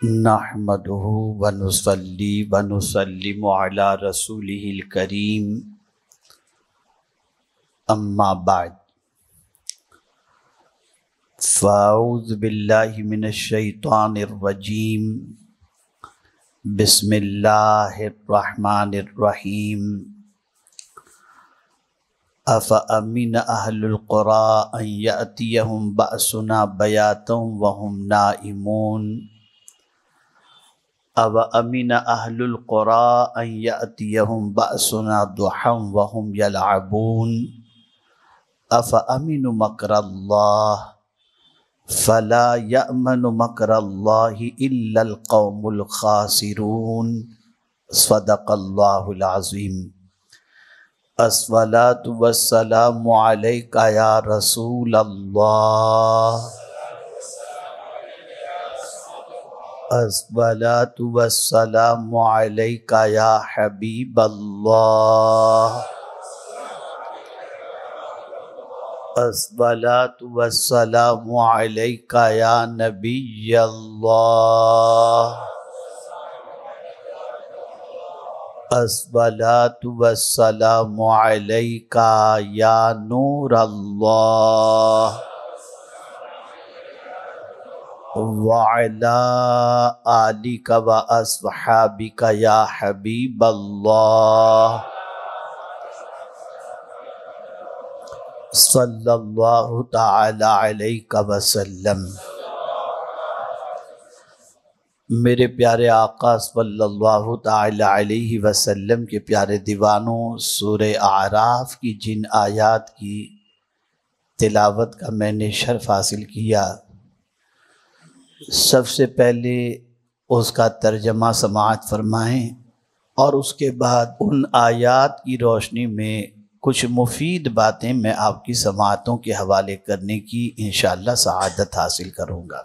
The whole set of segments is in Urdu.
نحمده ونصلي ونسلم على رسوله الكريم اما بعد فاعوذ باللہ من الشیطان الرجیم بسم اللہ الرحمن الرحیم افامن اہل القرى ان یأتیہم بأسنا بیاتا وهم نائمون اوامن اہل القرى ان یأتیہم بأسنا ضحی وهم یلعبون افامنوا مکر اللہ فلا یأمن مکر اللہ الا القوم الخاسرون صدق اللہ العظیم۔ الصلاۃ والسلام علیک یا رسول اللہ، الصلاۃ والسلام علیک یا حبیب اللہ، الصلاۃ والسلام علیک یا نبی اللہ، الصلاۃ والسلام علیک یا نور اللہ، وعلی آلک واصحابک یا حبیب اللہ، صلی اللہ تعالی علیہ وسلم۔ میرے پیارے آقا صلی اللہ تعالی علیہ وسلم کے پیارے دیوانوں، سورہ اعراف کی جن آیات کی تلاوت کا میں نے شرف حاصل کیا، سب سے پہلے اس کا ترجمہ سماعت فرمائیں اور اس کے بعد ان آیات کی روشنی میں کچھ مفید باتیں میں آپ کی سماعتوں کے حوالے کرنے کی انشاءاللہ سعادت حاصل کروں گا۔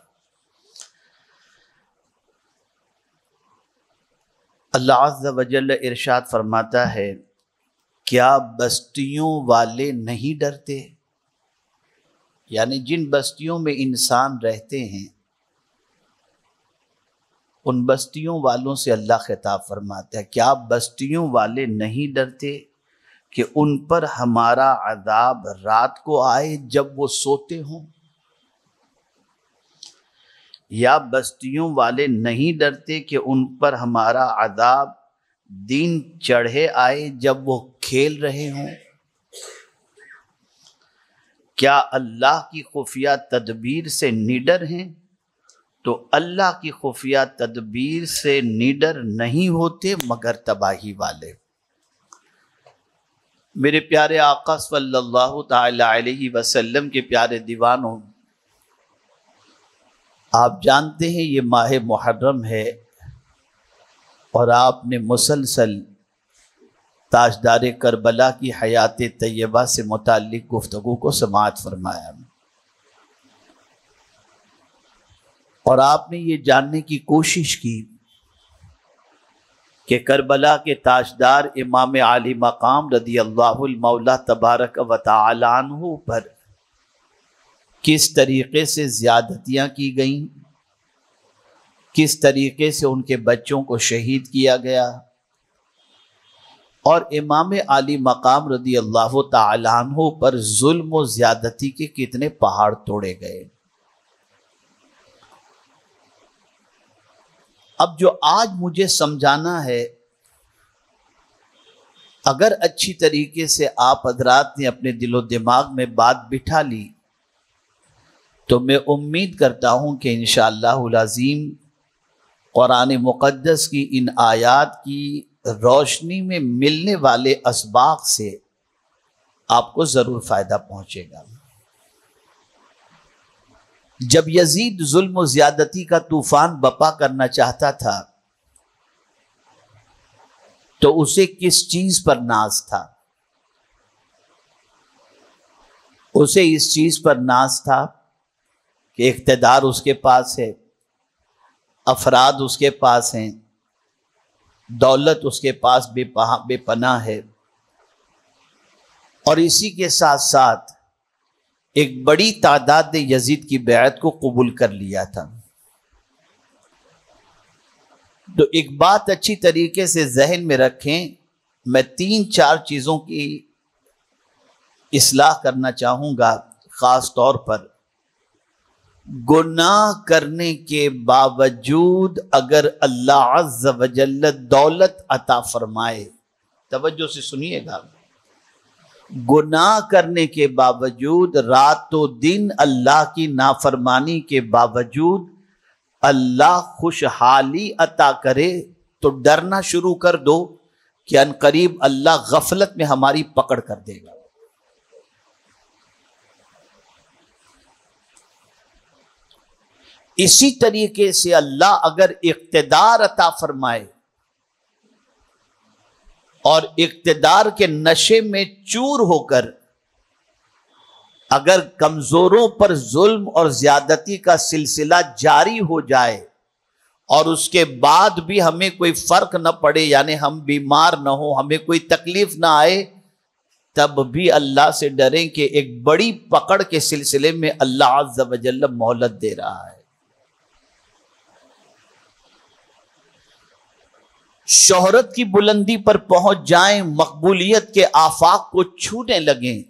اللہ عز و جل ارشاد فرماتا ہے، کیا بستیوں والے نہیں ڈرتے؟ یعنی جن بستیوں میں انسان رہتے ہیں ان بستیوں والوں سے اللہ خطاب فرماتا ہے، کیا بستیوں والے نہیں ڈرتے کہ ان پر ہمارا عذاب رات کو آئے جب وہ سوتے ہوں؟ یا بستیوں والے نہیں ڈرتے کہ ان پر ہمارا عذاب دن چڑھے آئے جب وہ کھیل رہے ہوں؟ کیا اللہ کی خفیہ تدبیر سے نڈر ہیں؟ تو اللہ کی خفیہ تدبیر سے نڈر نہیں ہوتے مگر تباہی والے۔ میرے پیارے آقا صلی اللہ تعالی علیہ وسلم کے پیارے دیوانوں، آپ جانتے ہیں یہ ماہ محرم ہے اور آپ نے مسلسل تاجدار کربلا کی حیات طیبہ سے متعلق گفتگو کو سماعت فرمایا، اور آپ نے یہ جاننے کی کوشش کی کہ کربلا کے تاجدار امام عالی مقام رضی اللہ المولا تبارک و تعالی عنہ پر کس طریقے سے زیادتیاں کی گئیں، کس طریقے سے ان کے بچوں کو شہید کیا گیا، اور امام عالی مقام رضی اللہ تعالی عنہ پر ظلم و زیادتی کے کتنے پہاڑ توڑے گئے۔ اب جو آج مجھے سمجھانا ہے، اگر اچھی طریقے سے آپ حضرات نے اپنے دل و دماغ میں بات بٹھا لی تو میں امید کرتا ہوں کہ انشاءاللہ العظیم قرآن مقدس کی ان آیات کی روشنی میں ملنے والے اسباق سے آپ کو ضرور فائدہ پہنچے گا۔ جب یزید ظلم و زیادتی کا طوفان بپا کرنا چاہتا تھا تو اسے کس چیز پر ناز تھا؟ اسے اس چیز پر ناز تھا کہ اقتدار اس کے پاس ہے، افراد اس کے پاس ہیں، دولت اس کے پاس بے پناہ ہے، اور اسی کے ساتھ ساتھ ایک بڑی تعداد نے یزید کی بیعت کو قبول کر لیا تھا۔ تو ایک بات اچھی طریقے سے ذہن میں رکھیں، میں 3-4 چیزوں کی اصلاح کرنا چاہوں گا. خاص طور پر گناہ کرنے کے باوجود اگر اللہ عز و جل دولت عطا فرمائے، توجہ سے سنیے گا، گناہ کرنے کے باوجود، رات و دن اللہ کی نافرمانی کے باوجود اللہ خوشحالی عطا کرے تو ڈرنا شروع کر دو کہ ان قریب اللہ غفلت میں ہماری پکڑ کر دے گا. اسی طریقے سے اللہ اگر اقتدار عطا فرمائے اور اقتدار کے نشے میں چور ہو کر اگر کمزوروں پر ظلم اور زیادتی کا سلسلہ جاری ہو جائے اور اس کے بعد بھی ہمیں کوئی فرق نہ پڑے، یعنی ہم بیمار نہ ہوں، ہمیں کوئی تکلیف نہ آئے، تب بھی اللہ سے ڈریں کہ ایک بڑی پکڑ کے سلسلے میں اللہ عز و جل مہلت دے رہا ہے. شہرت کی بلندی پر پہنچ جائیں، مقبولیت کے آفاق کو چھونے لگیں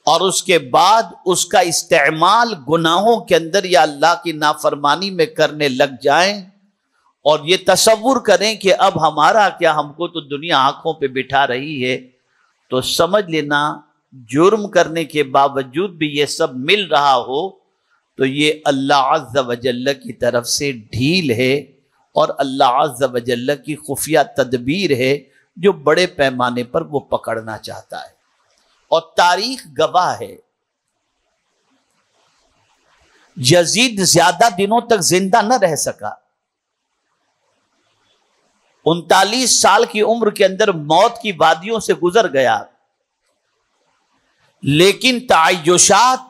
اور اس کے بعد اس کا استعمال گناہوں کے اندر یا اللہ کی نافرمانی میں کرنے لگ جائیں اور یہ تصور کریں کہ اب ہمارا کیا، ہم کو تو دنیا آنکھوں پہ بٹھا رہی ہے، تو سمجھ لینا جرم کرنے کے باوجود بھی یہ سب مل رہا ہو تو یہ اللہ عز و جل کی طرف سے ڈھیل ہے اور اللہ عز و جل کی خفیہ تدبیر ہے جو بڑے پیمانے پر وہ پکڑنا چاہتا ہے. اور تاریخ گواہ ہے، یزید زیادہ دنوں تک زندہ نہ رہ سکا. 39 سال کی عمر کے اندر موت کی وادیوں سے گزر گیا، لیکن تعیشات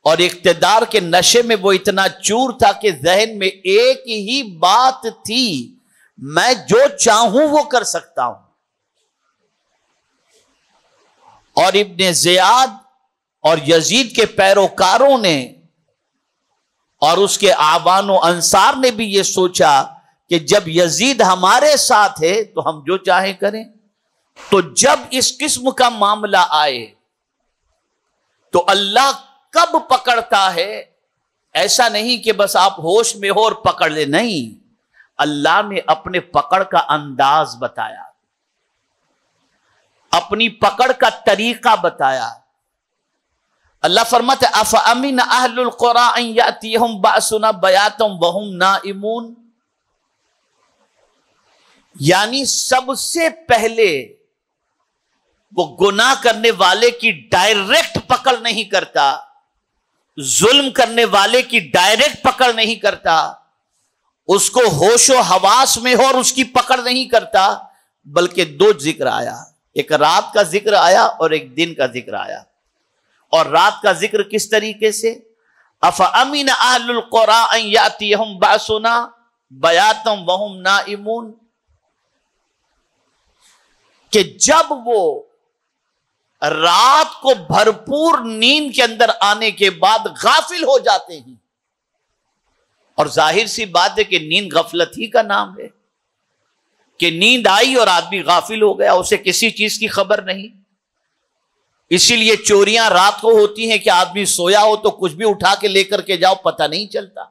اور اقتدار کے نشے میں وہ اتنا چور تھا کہ ذہن میں ایک ہی بات تھی، میں جو چاہوں وہ کر سکتا ہوں. اور ابن زیاد اور یزید کے پیروکاروں نے اور اس کے اعوان و انصار نے بھی یہ سوچا کہ جب یزید ہمارے ساتھ ہے تو ہم جو چاہیں کریں. تو جب اس قسم کا معاملہ آئے تو اللہ کب پکڑتا ہے، ایسا نہیں کہ بس آپ ہوش میں ہو اور پکڑ لیں، نہیں، اللہ نے اپنے پکڑ کا انداز بتایا، اپنی پکڑ کا طریقہ بتایا. اللہ فرماتے افامن اہل القری ان یاتیہم باسنا بیاتا وہم نائمون، یعنی سب سے پہلے وہ گناہ کرنے والے کی ڈائریکٹ پکڑ نہیں کرتا، ظلم کرنے والے کی ڈائریکٹ پکڑ نہیں کرتا، اس کو ہوش و حواس میں ہو اور اس کی پکڑ نہیں کرتا، بلکہ 2 ذکر آیا، ایک رات کا ذکر آیا اور ایک دن کا ذکر آیا. اور رات کا ذکر کس طریقے سے، افامن اہل القری ان یاتیہم باسنا بیاتا وہم نائمون، کہ جب وہ رات کو بھرپور نیند کے اندر آنے کے بعد غافل ہو جاتے ہیں. اور ظاہر سی بات ہے کہ نیند غفلت ہی کا نام ہے، کہ نیند آئی اور آدمی غافل ہو گیا، اسے کسی چیز کی خبر نہیں. اسی لیے چوریاں رات کو ہوتی ہیں کہ آدمی سویا ہو تو کچھ بھی اٹھا کے لے کر کے جاؤ، پتہ نہیں چلتا.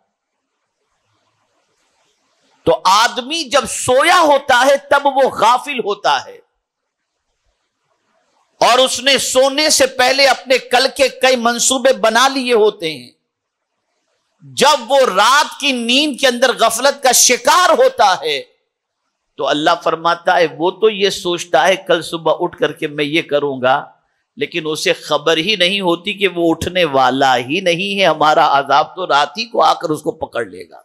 تو آدمی جب سویا ہوتا ہے تب وہ غافل ہوتا ہے، اور اس نے سونے سے پہلے اپنے کل کے کئی منصوبے بنا لیے ہوتے ہیں. جب وہ رات کی نیند کے اندر غفلت کا شکار ہوتا ہے تو اللہ فرماتا ہے وہ تو یہ سوچتا ہے کل صبح اٹھ کر کے میں یہ کروں گا، لیکن اسے خبر ہی نہیں ہوتی کہ وہ اٹھنے والا ہی نہیں ہے، ہمارا عذاب تو رات ہی کو آ کر اس کو پکڑ لے گا.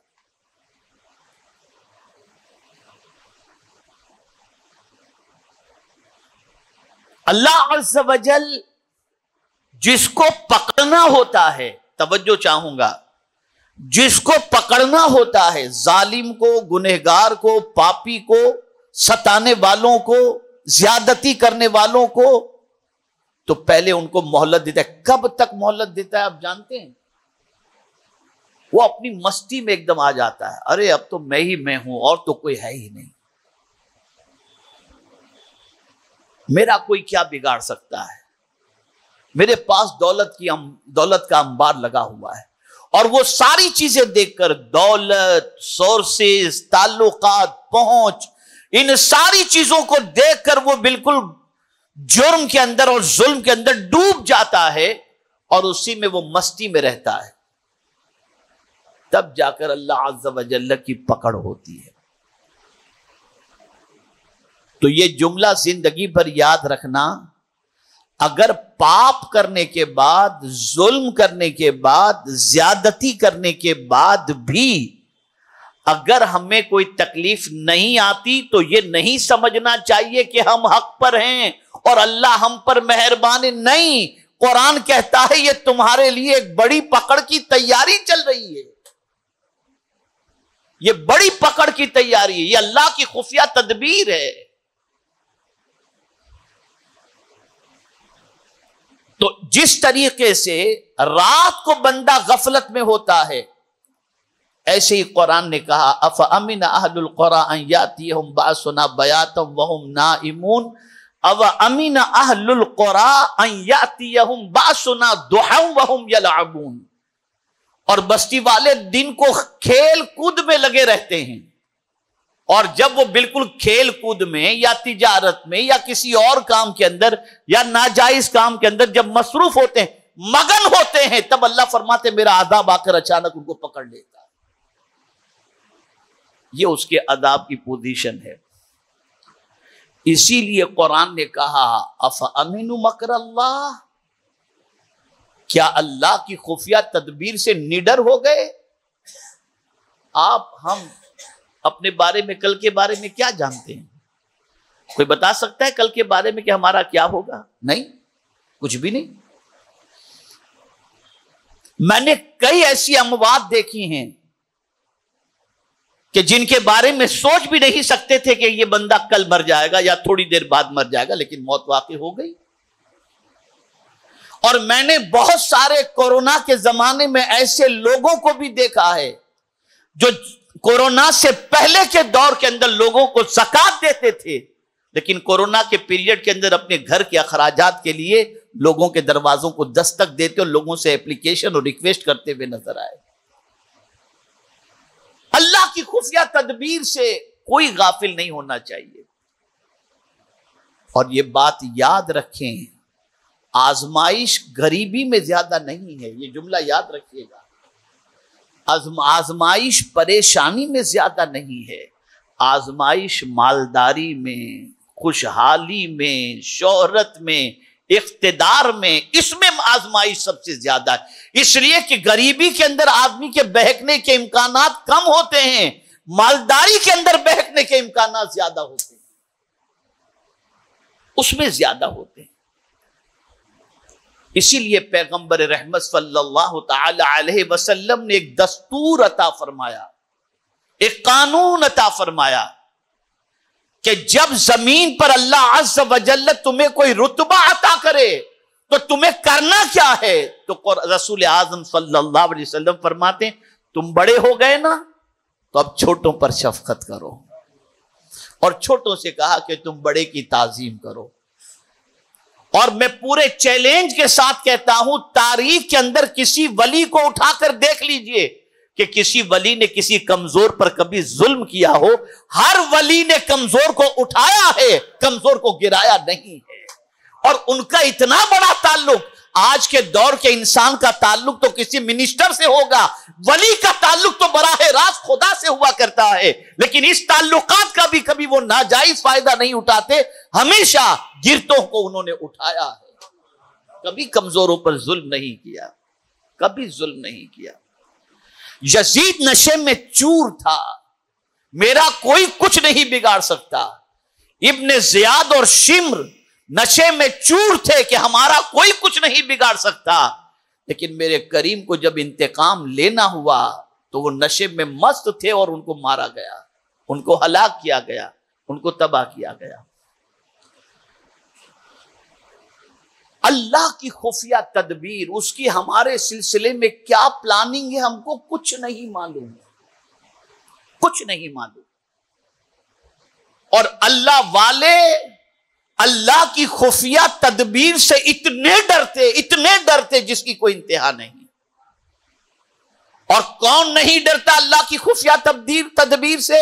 اللہ عز و جل جس کو پکڑنا ہوتا ہے، توجہ چاہوں گا، جس کو پکڑنا ہوتا ہے، ظالم کو، گنہگار کو، پاپی کو، ستانے والوں کو، زیادتی کرنے والوں کو، تو پہلے ان کو مہلت دیتا ہے. کب تک مہلت دیتا ہے آپ جانتے ہیں؟ وہ اپنی مستی میں ایک دم آ جاتا ہے، ارے اب تو میں ہی میں ہوں اور تو کوئی ہے ہی نہیں، میرا کوئی کیا بگاڑ سکتا ہے، میرے پاس دولت کا انبار لگا ہوا ہے۔ اور وہ ساری چیزیں دیکھ کر، دولت، سورسز، تعلقات، پہنچ، ان ساری چیزوں کو دیکھ کر وہ بالکل جرم کے اندر اور ظلم کے اندر ڈوب جاتا ہے اور اسی میں وہ مستی میں رہتا ہے۔ تب جا کر اللہ عز و جل کی پکڑ ہوتی ہے۔ تو یہ جملہ زندگی بھر یاد رکھنا، اگر پاپ کرنے کے بعد، ظلم کرنے کے بعد، زیادتی کرنے کے بعد بھی اگر ہمیں کوئی تکلیف نہیں آتی تو یہ نہیں سمجھنا چاہیے کہ ہم حق پر ہیں اور اللہ ہم پر مہربان نہیں۔ قرآن کہتا ہے یہ تمہارے لیے ایک بڑی پکڑ کی تیاری چل رہی ہے، یہ بڑی پکڑ کی تیاری ہے، یہ اللہ کی خفیہ تدبیر ہے۔ تو جس طریقے سے رات کو بندہ غفلت میں ہوتا ہے، ایسے ہی قرآن نے کہا افامن اہل القری ان یاتیہم باسنا بیاتا وہم نائمون اوامن اہل القری ان یاتیہم باسنا ضحی وہم یلعبون۔ اور بستی والے دن کو کھیل کود میں لگے رہتے ہیں، اور جب وہ بالکل کھیل کود میں یا تجارت میں یا کسی اور کام کے اندر یا ناجائز کام کے اندر جب مصروف ہوتے ہیں، مگن ہوتے ہیں، تب اللہ فرماتے میرا عذاب آ کر اچانک ان کو پکڑ لیتا ہے۔ یہ اس کے عذاب کی پوزیشن ہے۔ اسی لیے قرآن نے کہا افامنوا مکر اللہ، کیا اللہ کی خفیہ تدبیر سے نڈر ہو گئے؟ آپ ہم اپنے بارے میں، کل کے بارے میں کیا جانتے ہیں؟ کوئی بتا سکتا ہے کل کے بارے میں کہ ہمارا کیا ہوگا؟ نہیں، کچھ بھی نہیں۔ میں نے کئی ایسی اموات دیکھی ہیں کہ جن کے بارے میں سوچ بھی نہیں سکتے تھے کہ یہ بندہ کل مر جائے گا یا تھوڑی دیر بعد مر جائے گا، لیکن موت واقع ہو گئی۔ اور میں نے بہت سارے کورونا کے زمانے میں ایسے لوگوں کو بھی دیکھا ہے جو کورونا سے پہلے کے دور کے اندر لوگوں کو زکات دیتے تھے، لیکن کورونا کے پیریڈ کے اندر اپنے گھر کے اخراجات کے لیے لوگوں کے دروازوں کو دستک دیتے اور لوگوں سے اپلیکیشن اور ریکویسٹ کرتے ہوئے نظر آئے۔ اللہ کی خفیہ تدبیر سے کوئی غافل نہیں ہونا چاہیے۔ اور یہ بات یاد رکھیں، آزمائش غریبی میں زیادہ نہیں ہے، یہ جملہ یاد رکھیے گا۔ آزمائش پریشانی میں زیادہ نہیں ہے، آزمائش مالداری میں، خوشحالی میں، شہرت میں، اقتدار میں، اس میں آزمائش سب سے زیادہ ہے۔ اس لیے کہ غریبی کے اندر آدمی کے بہکنے کے امکانات کم ہوتے ہیں، مالداری کے اندر بہکنے کے امکانات زیادہ ہوتے ہیں، اس میں زیادہ ہوتے ہیں۔ اسی لیے پیغمبر رحمت صلی اللہ تعالی علیہ وسلم نے ایک دستور عطا فرمایا، ایک قانون عطا فرمایا کہ جب زمین پر اللہ عز و جل تمہیں کوئی رتبہ عطا کرے تو تمہیں کرنا کیا ہے؟ تو رسول اعظم صلی اللہ علیہ وسلم فرماتے ہیں تم بڑے ہو گئے نا، تو اب چھوٹوں پر شفقت کرو، اور چھوٹوں سے کہا کہ تم بڑے کی تعظیم کرو۔ اور میں پورے چیلنج کے ساتھ کہتا ہوں، تاریخ کے اندر کسی ولی کو اٹھا کر دیکھ لیجئے کہ کسی ولی نے کسی کمزور پر کبھی ظلم کیا ہو۔ ہر ولی نے کمزور کو اٹھایا ہے، کمزور کو گرایا نہیں ہے۔ اور ان کا اتنا بڑا تعلق، آج کے دور کے انسان کا تعلق تو کسی منسٹر سے ہوگا، ولی کا تعلق تو براہ راست خدا سے ہوا کرتا ہے، لیکن اس تعلقات کا بھی کبھی وہ ناجائز فائدہ نہیں اٹھاتے، ہمیشہ گرتوں کو انہوں نے اٹھایا ہے، کبھی کمزوروں پر ظلم نہیں کیا، کبھی ظلم نہیں کیا۔ یزید نشے میں چور تھا، میرا کوئی کچھ نہیں بگاڑ سکتا۔ ابن زیاد اور شمر نشے میں چور تھے کہ ہمارا کوئی کچھ نہیں بگاڑ سکتا، لیکن میرے کریم کو جب انتقام لینا ہوا تو وہ نشے میں مست تھے اور ان کو مارا گیا، ان کو ہلاک کیا گیا، ان کو تباہ کیا گیا۔ اللہ کی خفیہ تدبیر، اس کی ہمارے سلسلے میں کیا پلاننگ ہے ہم کو کچھ نہیں معلوم، کچھ نہیں معلوم۔ اور اللہ والے اللہ کی خفیہ تدبیر سے اتنے ڈرتے جس کی کوئی انتہا نہیں۔ اور کون نہیں ڈرتا اللہ کی خفیہ تدبیر سے؟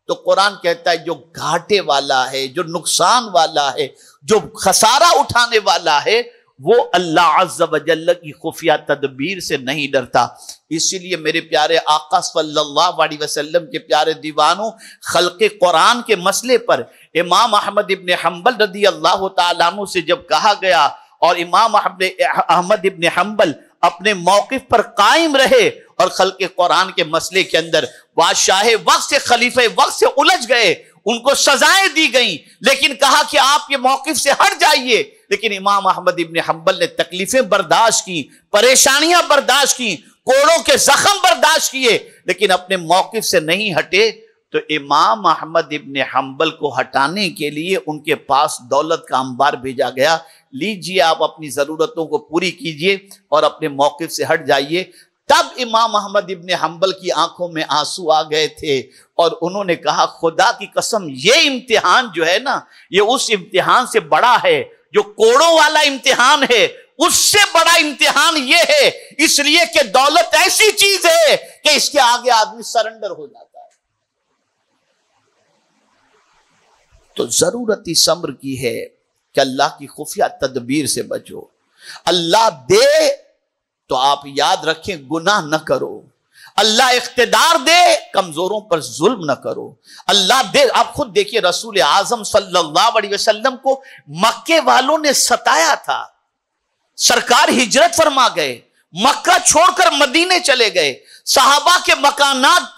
تو قرآن کہتا ہے جو گھاٹے والا ہے، جو نقصان والا ہے، جو خسارہ اٹھانے والا ہے، وہ اللہ عز و جل کی خفیہ تدبیر سے نہیں ڈرتا۔ اسی لیے میرے پیارے آقا صلی اللہ علیہ وسلم کے پیارے دیوانوں، خلق قرآن کے مسئلے پر امام احمد ابن حنبل رضی اللہ تعالیٰ عنہ سے جب کہا گیا اور امام احمد ابن حنبل اپنے موقف پر قائم رہے اور خلق قرآن کے مسئلے کے اندر بادشاہ وقت سے خلیفہ وقت سے الجھ گئے، ان کو سزائیں دی گئیں، لیکن کہا کہ آپ یہ موقف سے ہٹ جائیے۔ لیکن امام احمد ابن حنبل نے تکلیفیں برداشت کی، پریشانیاں برداشت کی، کوڑوں کے زخم برداشت کیے، لیکن اپنے موقف سے نہیں ہٹے۔ تو امام احمد ابن حنبل کو ہٹانے کے لیے ان کے پاس دولت کا انبار بھیجا گیا، لیجئے آپ اپنی ضرورتوں کو پوری کیجئے اور اپنے موقف سے ہٹ جائیے۔ تب امام احمد ابن حنبل کی آنکھوں میں آنسو آ گئے تھے اور انہوں نے کہا خدا کی قسم یہ امتحان جو ہے نا، یہ اس امتحان سے بڑا ہے جو کوڑوں والا امتحان ہے، اس سے بڑا امتحان یہ ہے، اس لیے کہ دولت ایسی چیز ہے کہ اس کے آگے آدمی سرنڈر ہو جاتا ہے۔ تو ضرورت اس امر کی ہے کہ اللہ کی خفیہ تدبیر سے بچو۔ اللہ دے تو آپ یاد رکھیں گناہ نہ کرو، اللہ اقتدار دے کمزوروں پر ظلم نہ کرو، اللہ دے۔ آپ خود دیکھیے رسول اعظم صلی اللہ علیہ وسلم کو مکے والوں نے ستایا تھا، سرکار ہجرت فرما گئے، مکہ چھوڑ کر مدینے چلے گئے، صحابہ کے مکانات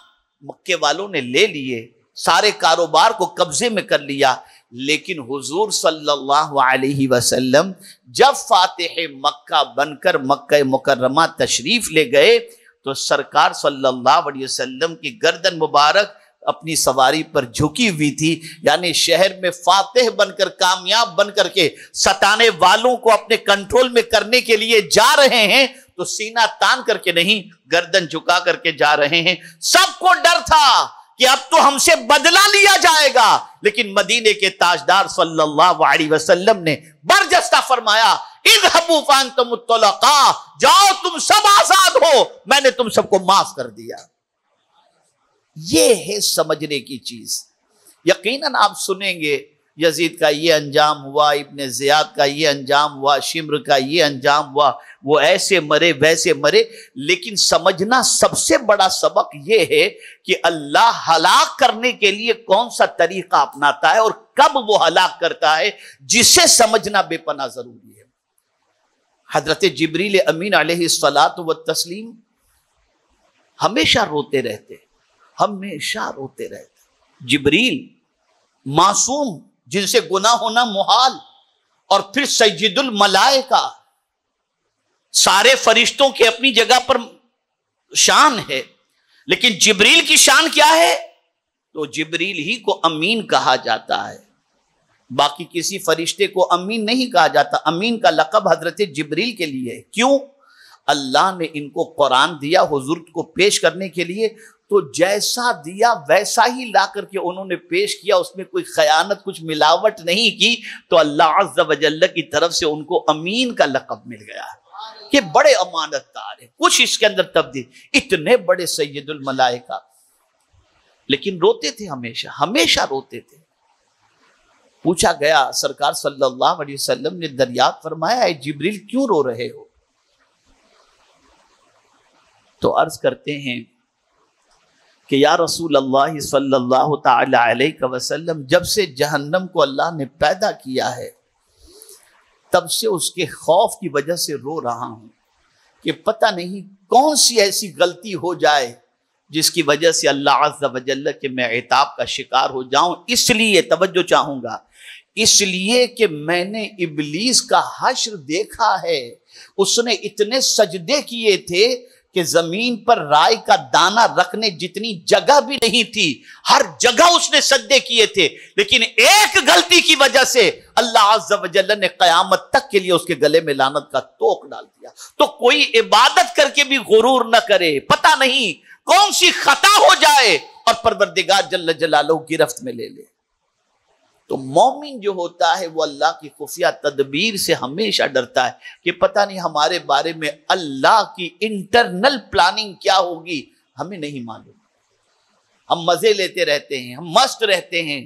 مکے والوں نے لے لیے، سارے کاروبار کو قبضے میں کر لیا، لیکن حضور صلی اللہ علیہ وسلم جب فاتح مکہ بن کر مکہ مکرمہ تشریف لے گئے تو سرکار صلی اللہ علیہ وسلم کی گردن مبارک اپنی سواری پر جھکی ہوئی تھی، یعنی شہر میں فاتح بن کر کامیاب بن کر کے ستانے والوں کو اپنے کنٹرول میں کرنے کے لیے جا رہے ہیں تو سینہ تان کر کے نہیں، گردن جھکا کر کے جا رہے ہیں۔ سب کو ڈر تھا کہ اب تو ہم سے بدلہ لیا جائے گا، لیکن مدینے کے تاجدار صلی اللہ علیہ وسلم نے برجستہ فرمایا اذهبوا فانتم الطلقاء، جاؤ تم سب آزاد ہو، میں نے تم سب کو معاف کر دیا۔ یہ ہے سمجھنے کی چیز۔ یقیناً آپ سنیں گے یزید کا یہ انجام ہوا، ابن زیاد کا یہ انجام ہوا، شمر کا یہ انجام ہوا، وہ ایسے مرے ویسے مرے، لیکن سمجھنا سب سے بڑا سبق یہ ہے کہ اللہ ہلاک کرنے کے لیے کون سا طریقہ اپناتا ہے اور کب وہ ہلاک کرتا ہے، جسے سمجھنا بے پناہ ضروری ہے۔ حضرت جبریل امین علیہ الصلاۃ والتسلیم ہمیشہ روتے رہتے، ہمیشہ روتے رہتے۔ جبریل معصوم جن سے گناہ ہونا محال، اور پھر سید الملائکہ، سارے فرشتوں کے اپنی جگہ پر شان ہے، لیکن جبریل کی شان کیا ہے؟ تو جبریل ہی کو امین کہا جاتا ہے، باقی کسی فرشتے کو امین نہیں کہا جاتا۔ امین کا لقب حضرت جبریل کے لیے ہے۔ کیوں؟ اللہ نے ان کو قرآن دیا حضور کو پیش کرنے کے لیے، تو جیسا دیا ویسا ہی لا کر کے انہوں نے پیش کیا، اس میں کوئی خیانت کچھ ملاوٹ نہیں کی، تو اللہ عز و جل کی طرف سے ان کو امین کا لقب مل گیا کہ بڑے امانت دار ہیں، کچھ اس کے اندر تبدیل، اتنے بڑے سید الملائکہ، لیکن روتے تھے، ہمیشہ روتے تھے۔ پوچھا گیا، سرکار صلی اللہ علیہ وسلم نے دریافت فرمایا اے جبریل کیوں رو رہے ہو؟ تو عرض کرتے ہیں کہ یا رسول اللہ صلی اللہ تعالی علیہ وسلم، جب سے جہنم کو اللہ نے پیدا کیا ہے تب سے اس کے خوف کی وجہ سے رو رہا ہوں کہ پتہ نہیں کون سی ایسی غلطی ہو جائے جس کی وجہ سے اللہ عز و جل کہ میں عتاب کا شکار ہو جاؤں۔ اس لیے توجہ چاہوں گا، اس لیے کہ میں نے ابلیس کا حشر دیکھا ہے، اس نے اتنے سجدے کیے تھے کہ زمین پر رائے کا دانہ رکھنے جتنی جگہ بھی نہیں تھی، ہر جگہ اس نے سجدے کیے تھے، لیکن ایک غلطی کی وجہ سے اللہ عز و جل نے قیامت تک کے لیے اس کے گلے میں لعنت کا توق ڈال دیا۔ تو کوئی عبادت کر کے بھی غرور نہ کرے، پتہ نہیں کون سی خطا ہو جائے اور پروردگار جل جلالہ گرفت میں لے لے۔ تو مومن جو ہوتا ہے وہ اللہ کی خفیہ تدبیر سے ہمیشہ ڈرتا ہے کہ پتہ نہیں ہمارے بارے میں اللہ کی انٹرنل پلاننگ کیا ہوگی، ہمیں نہیں معلوم۔ ہم مزے لیتے رہتے ہیں، ہم مست رہتے ہیں،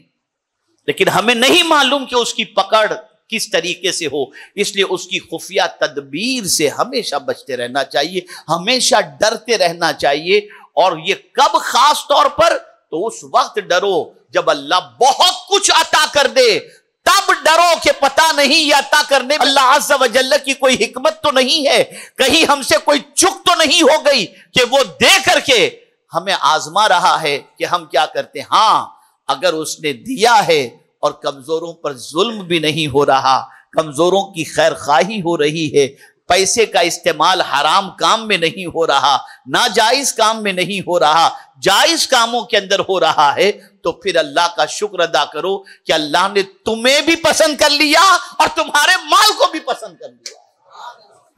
لیکن ہمیں نہیں معلوم کہ اس کی پکڑ کس طریقے سے ہو۔ اس لیے اس کی خفیہ تدبیر سے ہمیشہ بچتے رہنا چاہیے، ہمیشہ ڈرتے رہنا چاہیے۔ اور یہ کب خاص طور پر؟ تو اس وقت ڈرو جب اللہ بہت کچھ عطا کر دے، تب ڈرو کہ پتہ نہیں یہ عطا کرنے اللہ عز و جل کی کوئی حکمت تو نہیں ہے، کہیں ہم سے کوئی چک تو نہیں ہو گئی کہ وہ دے کر کے ہمیں آزما رہا ہے کہ ہم کیا کرتے ہیں۔ ہاں اگر اس نے دیا ہے اور کمزوروں پر ظلم بھی نہیں ہو رہا، کمزوروں کی خیر خواہی ہو رہی ہے، پیسے کا استعمال حرام کام میں نہیں ہو رہا، ناجائز کام میں نہیں ہو رہا، جائز کاموں کے اندر ہو رہا ہے، تو پھر اللہ کا شکر ادا کرو کہ اللہ نے تمہیں بھی پسند کر لیا اور تمہارے مال کو بھی پسند کر لیا۔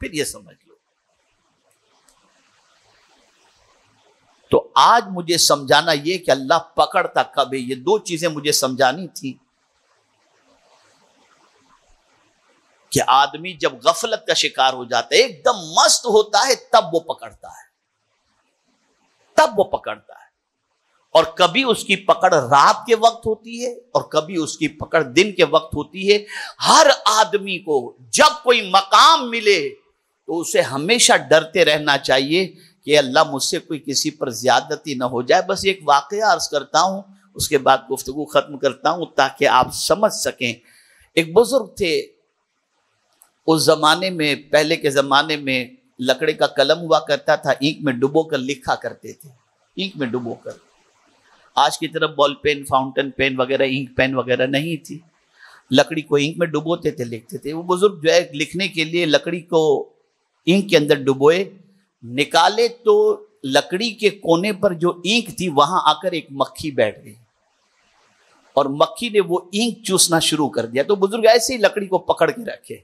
پھر یہ سمجھ لو۔ تو آج مجھے سمجھانا یہ کہ اللہ پکڑتا کب ہے، یہ دو چیزیں مجھے سمجھانی تھی کہ آدمی جب غفلت کا شکار ہو جاتا ہے، ایک دم مست ہوتا ہے، تب وہ پکڑتا ہے، تب وہ پکڑتا ہے۔ اور کبھی اس کی پکڑ رات کے وقت ہوتی ہے اور کبھی اس کی پکڑ دن کے وقت ہوتی ہے۔ ہر آدمی کو جب کوئی مقام ملے تو اسے ہمیشہ ڈرتے رہنا چاہیے کہ اللہ مجھ سے کوئی کسی پر زیادتی نہ ہو جائے۔ بس ایک واقعہ عرض کرتا ہوں، اس کے بعد گفتگو ختم کرتا ہوں تاکہ آپ سمجھ سکیں۔ ایک بزرگ تھے، اس زمانے میں، پہلے کے زمانے میں لکڑے کا قلم ہوا کرتا تھا، اینک میں ڈبو کر لکھا کرتے تھے، اینک میں ڈبو کر۔ آج کی طرف بال پین، فاؤنٹن پین وغیرہ، اینک پین وغیرہ نہیں تھی، لکڑی کو اینک میں ڈبوتے تھے، لکھتے تھے۔ وہ بزرگ جو ہے لکھنے کے لیے لکڑی کو اینک کے اندر ڈبوئے، نکالے تو لکڑی کے کونے پر جو اینک تھی وہاں آ کر ایک مکھی بیٹھ گئی اور مکھی نے وہ اینک چوسنا شروع کر دیا۔ تو بزرگ ایسے ہی لکڑی کو پکڑ کے رکھے۔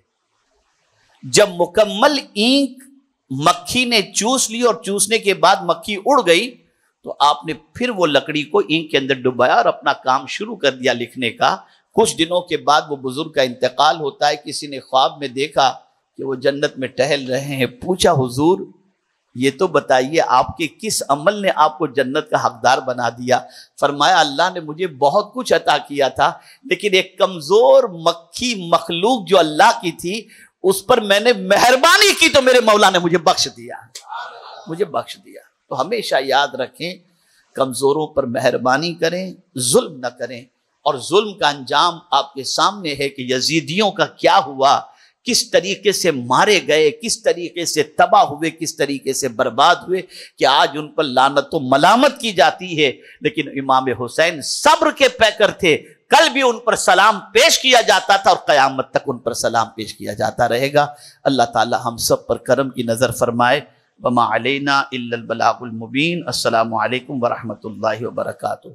جب مکمل اینک مکھی نے چوس لی اور چوسنے کے بعد مکھی اڑ گئی تو آپ نے پھر وہ لکڑی کو اینک کے اندر ڈبایا اور اپنا کام شروع کر دیا لکھنے کا۔ کچھ دنوں کے بعد وہ بزرگ کا انتقال ہوتا ہے۔ کسی نے خواب میں دیکھا کہ وہ جنت میں ٹہل رہے ہیں۔ پوچھا حضور یہ تو بتائیے آپ کے کس عمل نے آپ کو جنت کا حقدار بنا دیا؟ فرمایا اللہ نے مجھے بہت کچھ عطا کیا تھا، لیکن ایک کمزور مکھی مخلوق جو اللہ کی تھی اس پر میں نے مہربانی کی تو میرے مولا نے مجھے بخش دیا، مجھے بخش دیا۔ تو ہمیشہ یاد رکھیں کمزوروں پر مہربانی کریں، ظلم نہ کریں۔ اور ظلم کا انجام آپ کے سامنے ہے کہ یزیدیوں کا کیا ہوا، کس طریقے سے مارے گئے، کس طریقے سے تباہ ہوئے، کس طریقے سے برباد ہوئے کہ آج ان پر لعنت و ملامت کی جاتی ہے۔ لیکن امام حسین صبر کے پیکر تھے، کل بھی ان پر سلام پیش کیا جاتا تھا اور قیامت تک ان پر سلام پیش کیا جاتا رہے گا۔ اللہ تعالی ہم سب پر کرم کی نظر فرمائے۔ وما علینا الا البلاغ المبین۔ السلام علیکم ورحمۃ اللہ وبرکاتہ۔